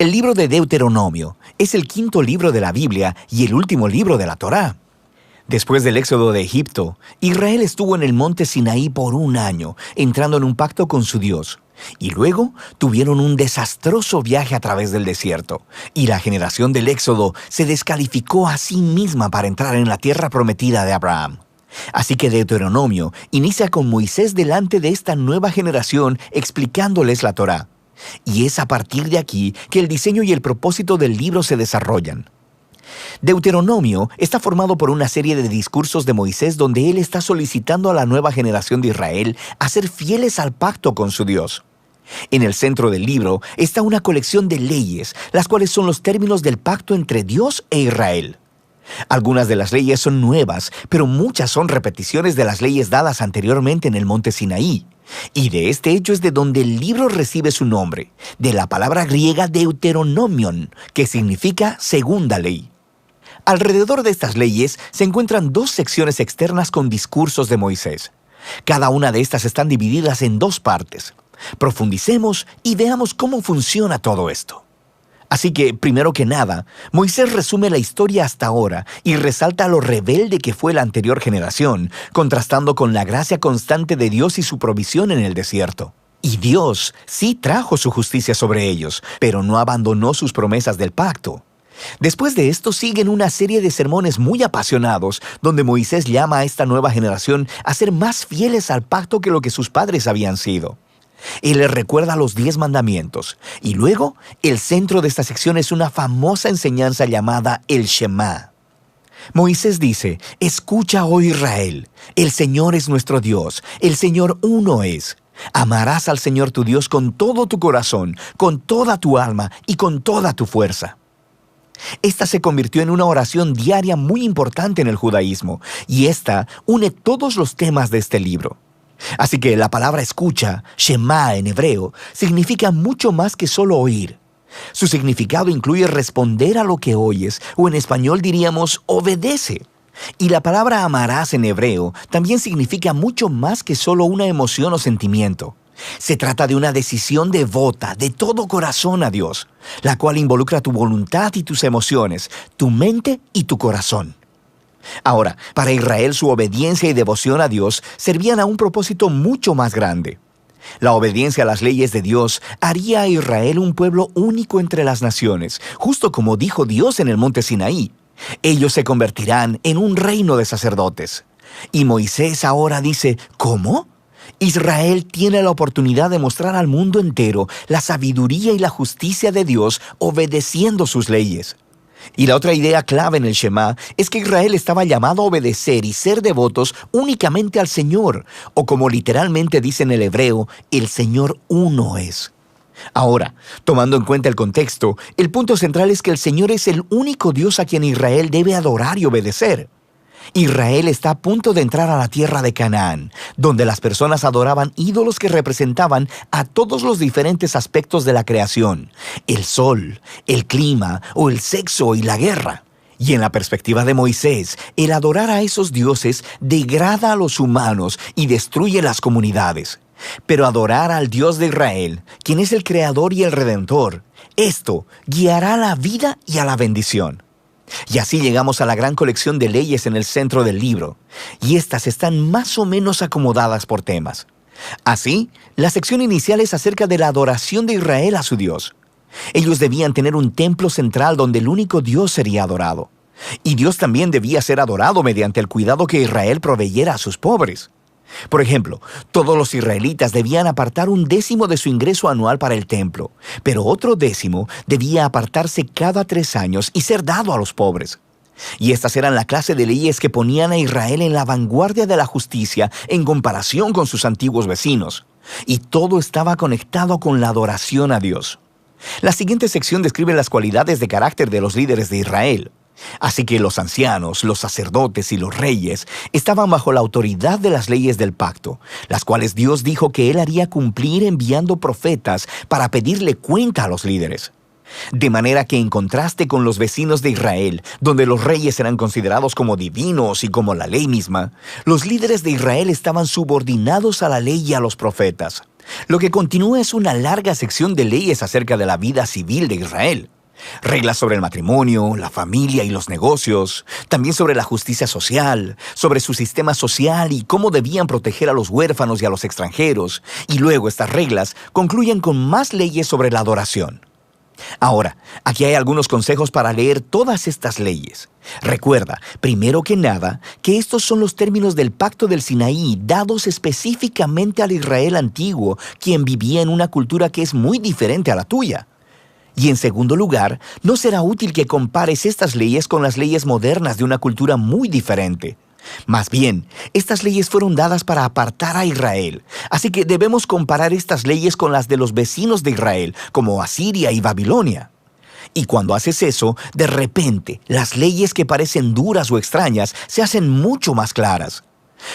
El libro de Deuteronomio es el quinto libro de la Biblia y el último libro de la Torá. Después del éxodo de Egipto, Israel estuvo en el monte Sinaí por un año, entrando en un pacto con su Dios. Y luego tuvieron un desastroso viaje a través del desierto, y la generación del éxodo se descalificó a sí misma para entrar en la tierra prometida de Abraham. Así que Deuteronomio inicia con Moisés delante de esta nueva generación explicándoles la Torá. Y es a partir de aquí que el diseño y el propósito del libro se desarrollan. Deuteronomio está formado por una serie de discursos de Moisés donde él está solicitando a la nueva generación de Israel a ser fieles al pacto con su Dios. En el centro del libro está una colección de leyes, las cuales son los términos del pacto entre Dios e Israel. Algunas de las leyes son nuevas, pero muchas son repeticiones de las leyes dadas anteriormente en el monte Sinaí. Y de este hecho es de donde el libro recibe su nombre, de la palabra griega Deuteronomion, que significa segunda ley. Alrededor de estas leyes se encuentran dos secciones externas con discursos de Moisés. Cada una de estas están divididas en dos partes. Profundicemos y veamos cómo funciona todo esto. Así que, primero que nada, Moisés resume la historia hasta ahora y resalta lo rebelde que fue la anterior generación, contrastando con la gracia constante de Dios y su provisión en el desierto. Y Dios sí trajo su justicia sobre ellos, pero no abandonó sus promesas del pacto. Después de esto siguen una serie de sermones muy apasionados, donde Moisés llama a esta nueva generación a ser más fieles al pacto que lo que sus padres habían sido. Él les recuerda los 10 mandamientos, y luego el centro de esta sección es una famosa enseñanza llamada el Shema. Moisés dice: escucha, oh Israel, el Señor es nuestro Dios, el Señor uno es. Amarás al Señor tu Dios con todo tu corazón, con toda tu alma y con toda tu fuerza. Esta se convirtió en una oración diaria muy importante en el judaísmo, y esta une todos los temas de este libro. Así que la palabra escucha, Shema en hebreo, significa mucho más que solo oír. Su significado incluye responder a lo que oyes, o en español diríamos obedece. Y la palabra amarás en hebreo también significa mucho más que solo una emoción o sentimiento. Se trata de una decisión devota, de todo corazón a Dios, la cual involucra tu voluntad y tus emociones, tu mente y tu corazón. Ahora, para Israel su obediencia y devoción a Dios servían a un propósito mucho más grande. La obediencia a las leyes de Dios haría a Israel un pueblo único entre las naciones, justo como dijo Dios en el monte Sinaí. Ellos se convertirán en un reino de sacerdotes. Y Moisés ahora dice: ¿cómo? Israel tiene la oportunidad de mostrar al mundo entero la sabiduría y la justicia de Dios obedeciendo sus leyes. Y la otra idea clave en el Shema es que Israel estaba llamado a obedecer y ser devotos únicamente al Señor, o como literalmente dice en el hebreo, el Señor uno es. Ahora, tomando en cuenta el contexto, el punto central es que el Señor es el único Dios a quien Israel debe adorar y obedecer. Israel está a punto de entrar a la tierra de Canaán, donde las personas adoraban ídolos que representaban a todos los diferentes aspectos de la creación: el sol, el clima o el sexo y la guerra. Y en la perspectiva de Moisés, el adorar a esos dioses degrada a los humanos y destruye las comunidades. Pero adorar al Dios de Israel, quien es el Creador y el Redentor, esto guiará a la vida y a la bendición. Y así llegamos a la gran colección de leyes en el centro del libro, y estas están más o menos acomodadas por temas. Así, la sección inicial es acerca de la adoración de Israel a su Dios. Ellos debían tener un templo central donde el único Dios sería adorado. Y Dios también debía ser adorado mediante el cuidado que Israel proveyera a sus pobres. Por ejemplo, todos los israelitas debían apartar 1/10 de su ingreso anual para el templo, pero otro 10 debía apartarse cada 3 años y ser dado a los pobres. Y estas eran la clase de leyes que ponían a Israel en la vanguardia de la justicia en comparación con sus antiguos vecinos. Y todo estaba conectado con la adoración a Dios. La siguiente sección describe las cualidades de carácter de los líderes de Israel. Así que los ancianos, los sacerdotes y los reyes estaban bajo la autoridad de las leyes del pacto, las cuales Dios dijo que Él haría cumplir enviando profetas para pedirle cuenta a los líderes. De manera que en contraste con los vecinos de Israel, donde los reyes eran considerados como divinos y como la ley misma, los líderes de Israel estaban subordinados a la ley y a los profetas. Lo que continúa es una larga sección de leyes acerca de la vida civil de Israel. Reglas sobre el matrimonio, la familia y los negocios, también sobre la justicia social, sobre su sistema social y cómo debían proteger a los huérfanos y a los extranjeros, y luego estas reglas concluyen con más leyes sobre la adoración. Ahora, aquí hay algunos consejos para leer todas estas leyes. Recuerda, primero que nada, que estos son los términos del Pacto del Sinaí dados específicamente al Israel antiguo, quien vivía en una cultura que es muy diferente a la tuya. Y en segundo lugar, no será útil que compares estas leyes con las leyes modernas de una cultura muy diferente. Más bien, estas leyes fueron dadas para apartar a Israel, así que debemos comparar estas leyes con las de los vecinos de Israel, como Asiria y Babilonia. Y cuando haces eso, de repente, las leyes que parecen duras o extrañas se hacen mucho más claras.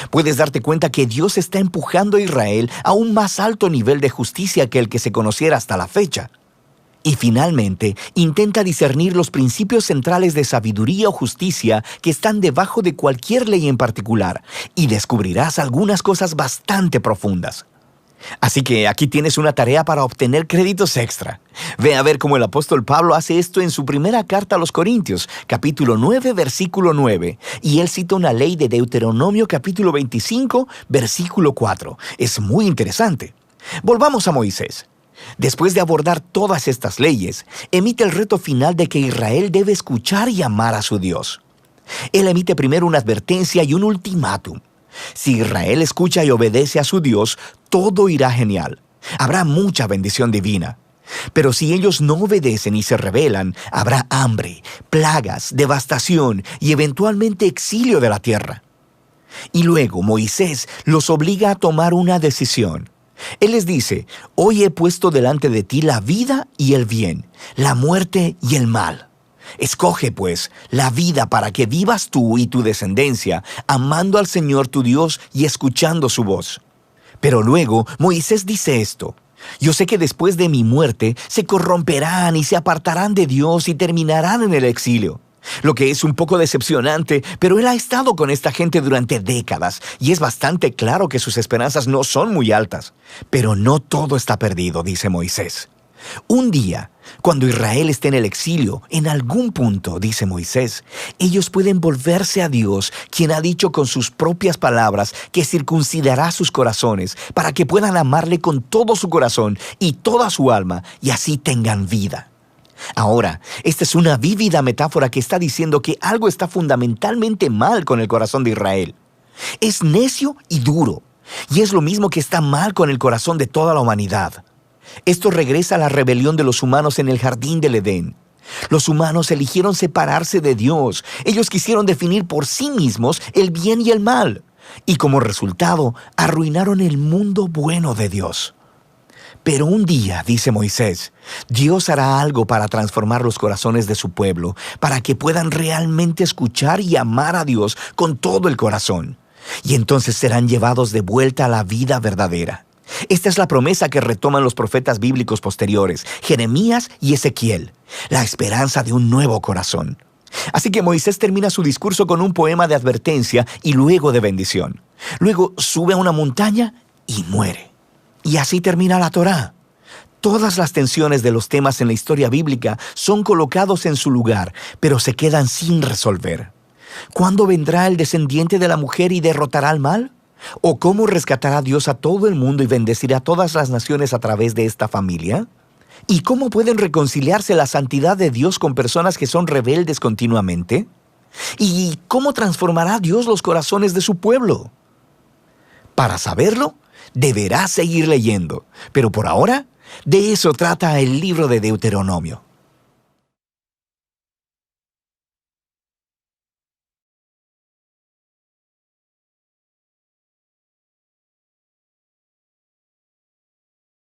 Puedes darte cuenta que Dios está empujando a Israel a un más alto nivel de justicia que el que se conociera hasta la fecha. Y finalmente, intenta discernir los principios centrales de sabiduría o justicia que están debajo de cualquier ley en particular, y descubrirás algunas cosas bastante profundas. Así que aquí tienes una tarea para obtener créditos extra. Ve a ver cómo el apóstol Pablo hace esto en su primera carta a los Corintios, capítulo 9, versículo 9, y él cita una ley de Deuteronomio capítulo 25, versículo 4. Es muy interesante. Volvamos a Moisés. Después de abordar todas estas leyes, emite el reto final de que Israel debe escuchar y amar a su Dios. Él emite primero una advertencia y un ultimátum. Si Israel escucha y obedece a su Dios, todo irá genial. Habrá mucha bendición divina. Pero si ellos no obedecen y se rebelan, habrá hambre, plagas, devastación y eventualmente exilio de la tierra. Y luego Moisés los obliga a tomar una decisión. Él les dice: hoy he puesto delante de ti la vida y el bien, la muerte y el mal. Escoge, pues, la vida para que vivas tú y tu descendencia, amando al Señor tu Dios y escuchando su voz. Pero luego Moisés dice esto: yo sé que después de mi muerte se corromperán y se apartarán de Dios y terminarán en el exilio. Lo que es un poco decepcionante, pero él ha estado con esta gente durante décadas y es bastante claro que sus esperanzas no son muy altas. Pero no todo está perdido, dice Moisés. Un día, cuando Israel esté en el exilio, en algún punto, dice Moisés, ellos pueden volverse a Dios, quien ha dicho con sus propias palabras que circuncidará sus corazones para que puedan amarle con todo su corazón y toda su alma y así tengan vida. Ahora, esta es una vívida metáfora que está diciendo que algo está fundamentalmente mal con el corazón de Israel. Es necio y duro, y es lo mismo que está mal con el corazón de toda la humanidad. Esto regresa a la rebelión de los humanos en el jardín del Edén. Los humanos eligieron separarse de Dios. Ellos quisieron definir por sí mismos el bien y el mal, y como resultado, arruinaron el mundo bueno de Dios. Pero un día, dice Moisés, Dios hará algo para transformar los corazones de su pueblo, para que puedan realmente escuchar y amar a Dios con todo el corazón. Y entonces serán llevados de vuelta a la vida verdadera. Esta es la promesa que retoman los profetas bíblicos posteriores, Jeremías y Ezequiel, la esperanza de un nuevo corazón. Así que Moisés termina su discurso con un poema de advertencia y luego de bendición. Luego sube a una montaña y muere. Y así termina la Torá. Todas las tensiones de los temas en la historia bíblica son colocados en su lugar, pero se quedan sin resolver. ¿Cuándo vendrá el descendiente de la mujer y derrotará al mal? ¿O cómo rescatará Dios a todo el mundo y bendecirá a todas las naciones a través de esta familia? ¿Y cómo pueden reconciliarse la santidad de Dios con personas que son rebeldes continuamente? ¿Y cómo transformará Dios los corazones de su pueblo? Para saberlo, deberás seguir leyendo, pero por ahora, de eso trata el libro de Deuteronomio.